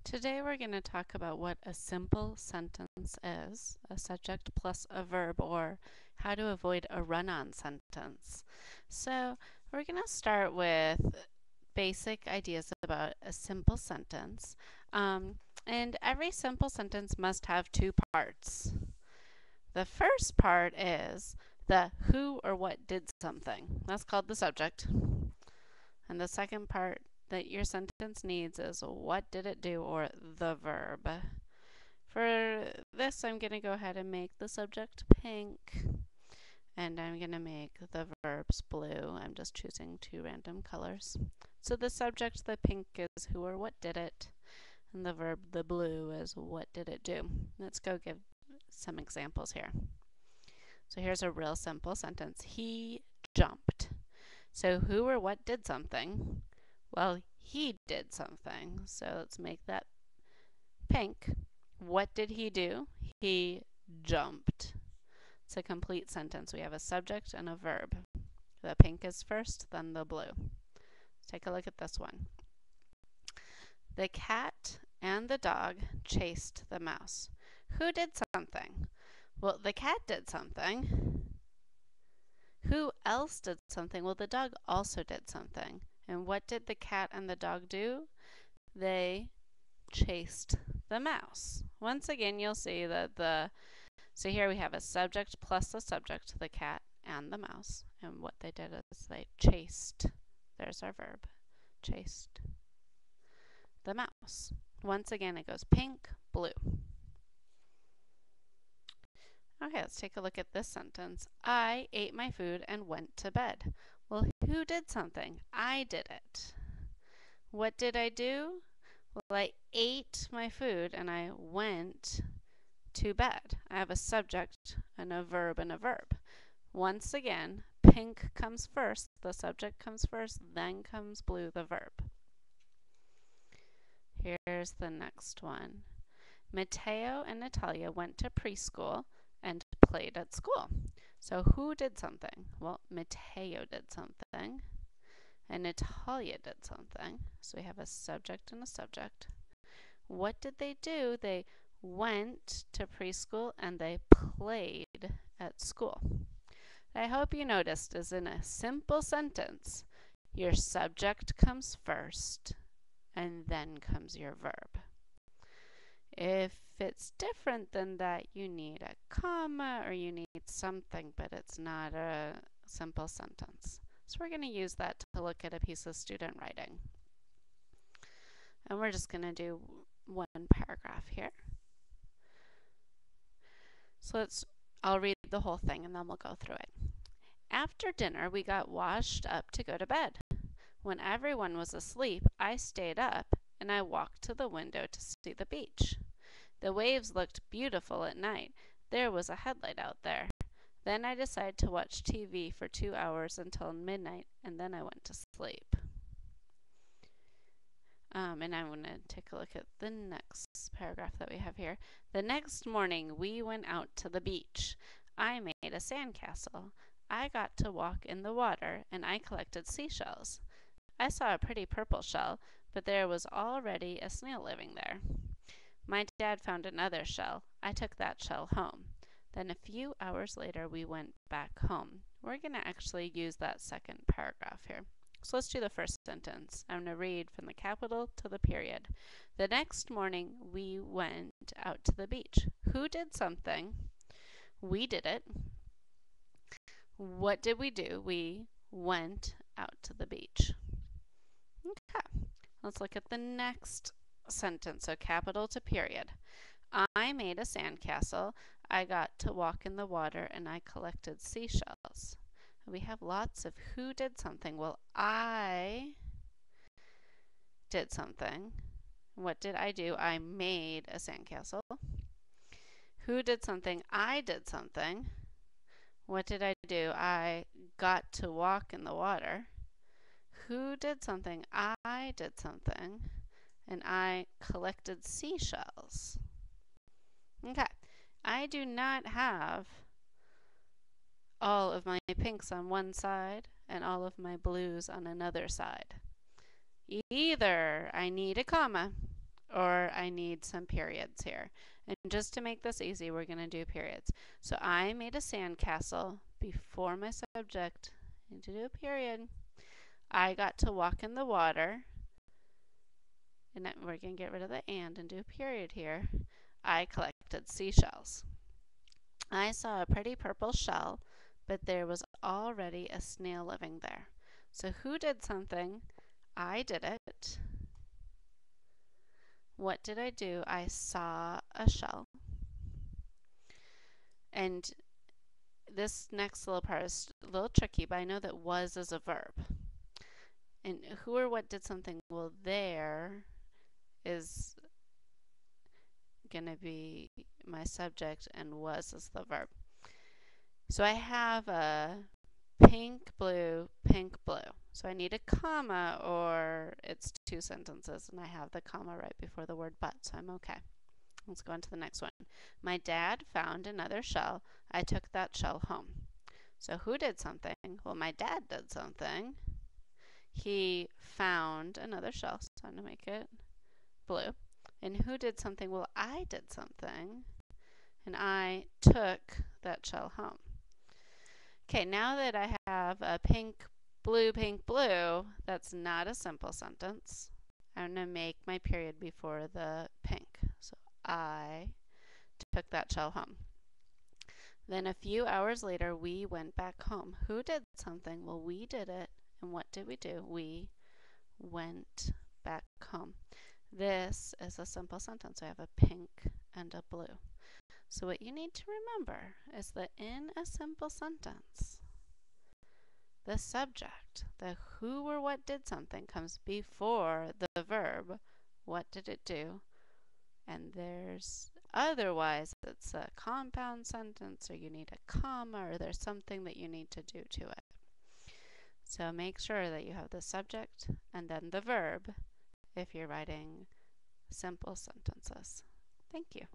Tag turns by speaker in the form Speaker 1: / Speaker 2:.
Speaker 1: Today we're going to talk about what a simple sentence is, a subject plus a verb, or how to avoid a run-on sentence. So we're going to start with basic ideas about a simple sentence. And every simple sentence must have two parts. The first part is the who or what did something. That's called the subject. And the second part that your sentence needs is what did it do, or the verb. For this, I'm going to go ahead and make the subject pink, and I'm going to make the verbs blue. I'm just choosing two random colors. So the subject, the pink, is who or what did it, and the verb, the blue, is what did it do. Let's go give some examples here. So here's a real simple sentence. He jumped. So who or what did something? Well, he did something. So let's make that pink. What did he do? He jumped. It's a complete sentence. We have a subject and a verb. The pink is first, then the blue. Let's take a look at this one. The cat and the dog chased the mouse. Who did something? Well, the cat did something. Who else did something? Well, the dog also did something. And what did the cat and the dog do? They chased the mouse. Once again, you'll see that so here we have a subject plus a subject, the cat and the mouse. And what they did is they chased. There's our verb. Chased the mouse. Once again, it goes pink, blue. Okay, let's take a look at this sentence. I ate my food and went to bed. Well, who did something? I did it. What did I do? Well, I ate my food and I went to bed. I have a subject and a verb and a verb. Once again, pink comes first, the subject comes first, then comes blue, the verb. Here's the next one. Matteo and Natalia went to preschool and played at school. So who did something? Well, Matteo did something, and Natalia did something. So we have a subject and a subject. What did they do? They went to preschool and they played at school. I hope you noticed is in a simple sentence, your subject comes first, and then comes your verb. If it's different than that, you need a comma or you need something, but it's not a simple sentence. So we're going to use that to look at a piece of student writing. And we're just going to do one paragraph here. So I'll read the whole thing and then we'll go through it. After dinner, we got washed up to go to bed. When everyone was asleep, I stayed up and I walked to the window to see the beach. The waves looked beautiful at night. There was a headlight out there. Then I decided to watch TV for 2 hours until midnight, and then I went to sleep. And I'm going to take a look at the next paragraph that we have here. The next morning, we went out to the beach. I made a sandcastle. I got to walk in the water, and I collected seashells. I saw a pretty purple shell, but there was already a snail living there. My dad found another shell. I took that shell home. Then a few hours later, we went back home. We're going to actually use that second paragraph here. So let's do the first sentence. I'm going to read from the capital to the period. The next morning, we went out to the beach. Who did something? We did it. What did we do? We went out to the beach. Okay, let's look at the next sentence. So capital to period. I made a sandcastle. I got to walk in the water and I collected seashells. We have lots of who did something. Well, I did something. What did I do? I made a sandcastle. Who did something? I did something. What did I do? I got to walk in the water. Who did something? I did something. And I collected seashells. Okay, I do not have all of my pinks on one side and all of my blues on another side. Either I need a comma or I need some periods here. And just to make this easy, we're going to do periods. So I made a sandcastle before my subject. I need to do a period. I got to walk in the water. And we're going to get rid of the and do a period here. I collected seashells. I saw a pretty purple shell, but there was already a snail living there. So who did something? I did it. What did I do? I saw a shell. And this next little part is a little tricky, but I know that was is a verb. And who or what did something? Well, there is going to be my subject and was is the verb. So I have a pink, blue, pink, blue. So I need a comma or it's two sentences and I have the comma right before the word but, so I'm okay. Let's go on to the next one. My dad found another shell. I took that shell home. So who did something? Well, my dad did something. He found another shell, so I'm going to make it blue. And who did something? Well, I did something. And I took that shell home. Okay, now that I have a pink, blue, that's not a simple sentence. I'm going to make my period before the pink. So I took that shell home. Then a few hours later, we went back home. Who did something? Well, we did it. And what did we do? We went back home. This is a simple sentence. I have a pink and a blue. So what you need to remember is that in a simple sentence, the subject, the who or what did something, comes before the verb, what did it do? And there's otherwise it's a compound sentence or you need a comma or there's something that you need to do to it. So make sure that you have the subject and then the verb if you're writing simple sentences. Thank you.